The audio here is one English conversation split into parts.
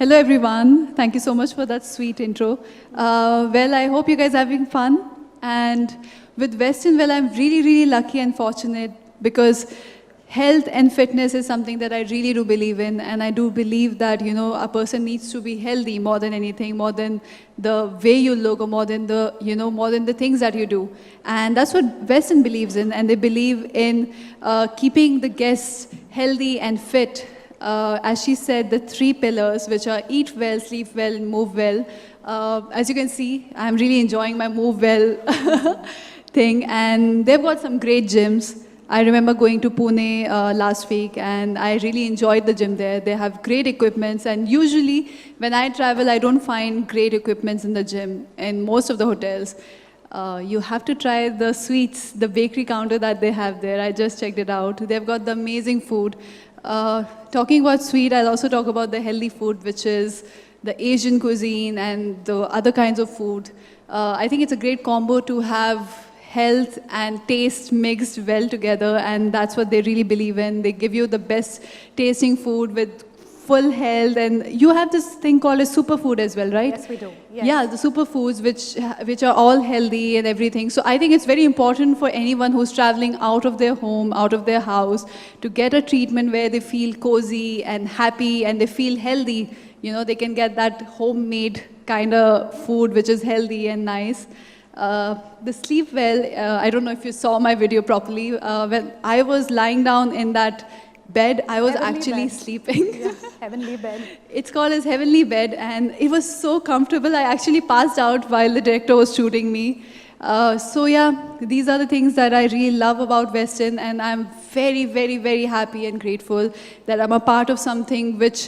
Hello, everyone. Thank you so much for that sweet intro. Well, I hope you guys are having fun. And with Western, well, I'm really, really lucky and fortunate because health and fitness is something that I really do believe in. And I do believe that, a person needs to be healthy more than anything, more than the way you look or more than more than the things that you do. And that's what Western believes in. And they believe in keeping the guests healthy and fit. As she said, the 3 pillars, which are eat well, sleep well, and move well. As you can see, I'm really enjoying my move well thing. And they've got some great gyms. I remember going to Pune last week, and I really enjoyed the gym there. They have great equipments, and usually when I travel, I don't find great equipments in the gym in most of the hotels. You have to try the sweets, the bakery counter that they have there. I just checked it out. They've got the amazing food. Talking about sweet, I'll also talk about the healthy food, which is the Asian cuisine and the other kinds of food. I think it's a great combo to have health and taste mixed well together, and that's what they really believe in. They give you the best tasting food with full health, and you have this thing called a superfood as well, right? Yes, we do. Yes. Yeah, the superfoods which are all healthy and everything. So I think it's very important for anyone who's traveling out of their home, out of their house, to get a treatment where they feel cozy and happy and they feel healthy. They can get that homemade kind of food which is healthy and nice. The sleep well, I don't know if you saw my video properly. When I was lying down in that bed, I was Heavenly actually bed. sleeping. Yeah, heavenly bed. It's called as Heavenly Bed, and it was so comfortable. I actually passed out while the director was shooting me. So yeah, these are the things that I really love about Western, and I'm very, very, very happy and grateful that I'm a part of something which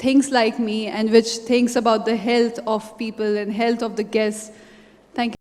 thinks like me and which thinks about the health of people and health of the guests. Thank you.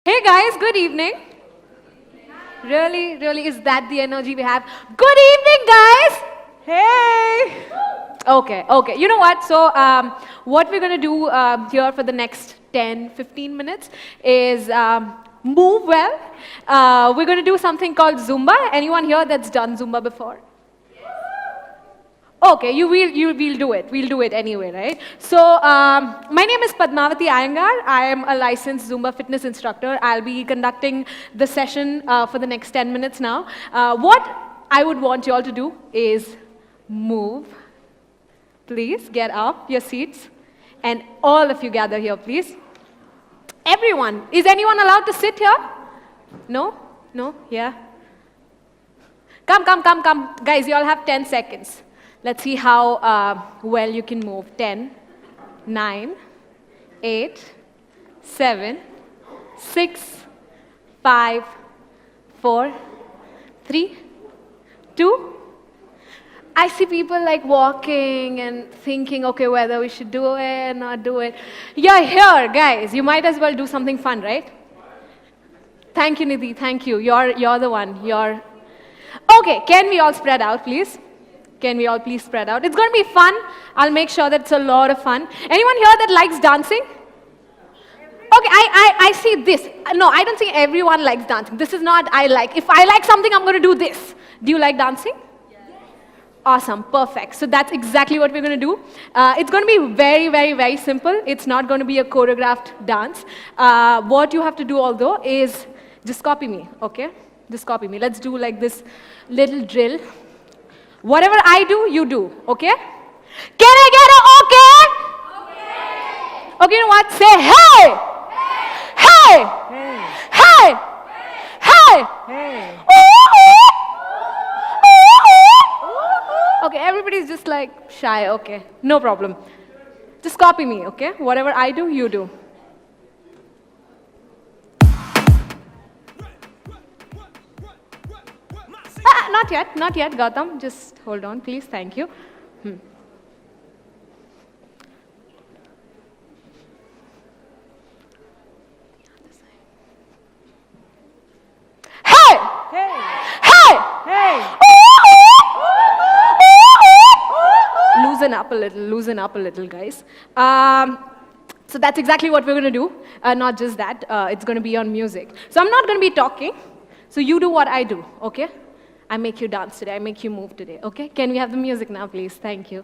Hey guys, good evening. Really, is that the energy we have? Good evening, guys. Hey. Okay. You know what? So, what we're going to do here for the next 10, 15 minutes is move well. We're going to do something called Zumba. Anyone here that's done Zumba before? Okay, you will do it. We'll do it anyway, right? So, my name is Padmavati Iyengar. I am a licensed Zumba fitness instructor. I'll be conducting the session for the next 10 minutes now. What I would want you all to do is move. Please get up your seats. And all of you gather here, please. Everyone. Is anyone allowed to sit here? No? Yeah? Come. Guys, you all have 10 seconds. Let's see how well you can move. 10, 9, 8, 7, 6, 5, 4, 3, 2. I see people like walking and thinking, okay, whether we should do it or not do it. You're here, guys. You might as well do something fun, right? Thank you, Nidhi. Thank you. You're the one. You're... Okay, can we all spread out, please? Can we all please spread out? It's going to be fun. I'll make sure that it's a lot of fun. Anyone here that likes dancing? Okay, I see this. No, I don't think everyone likes dancing. This is not I like. If I like something, I'm going to do this. Do you like dancing? Awesome, perfect. So that's exactly what we're going to do. It's going to be very, very, very simple. It's not going to be a choreographed dance. What you have to do, although, is just copy me, okay? Just copy me. Let's do like this little drill. Whatever I do, you do, okay? Can I get an okay? Okay. Okay, you know what? Say hey! Hey! Hey! Hey! Hey! Okay, everybody's just like shy, okay. No problem. Just copy me, okay? Whatever I do, you do. Not yet, Gautam. Just hold on, please. Thank you. Hey! Hey! Hey! Hey! Loosen up a little, guys. So that's exactly what we're going to do. Not just that, it's going to be on music. So I'm not going to be talking. So you do what I do, okay? I make you dance today. I make you move today, okay? Can we have the music now, please? Thank you.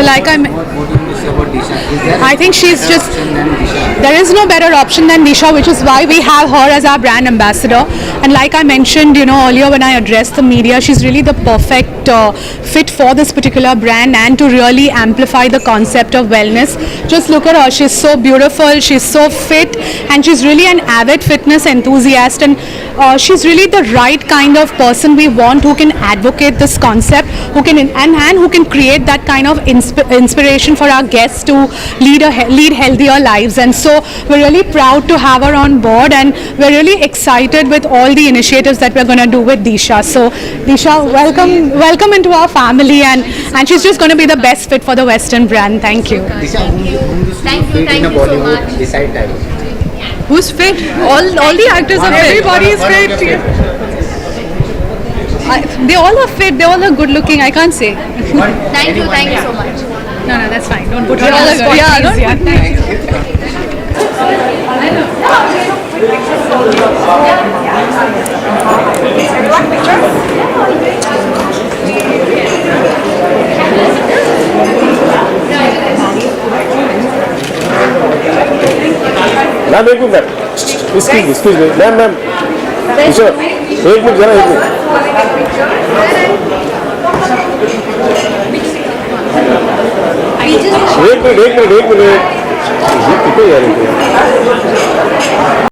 So like What do you say about Disha? Is there I think she's better just, option than Disha? there is no better option than Disha, which is why we have her as our brand ambassador. And like I mentioned, earlier when I addressed the media, she's really the perfect fit for this particular brand and to really amplify the concept of wellness. Just look at her, she's so beautiful, she's so fit, and she's really an avid fitness enthusiast, and she's really the right kind of person we want, who can advocate this concept, who can and who can create that kind of inspiration for our guests to lead healthier lives. And so we're really proud to have her on board, and we're really excited with all the initiatives that we're going to do with Disha. So Disha, welcome into our family, and she's just going to be the best fit for the Western brand. Thank you. Disha, whom you fit in a Bollywood beside Tiger? Who's fit? All the actors are fit. Everybody is fit. They all are fit. They all are good looking. I can't say. Thank you so much. No, that's fine. Don't put her They all on the are spot. good. Yeah, please. don't Thank you. Ma'am एक minute excuse me ma'am पीछे एक minute जरा एक minute ये कितने जा रहे थे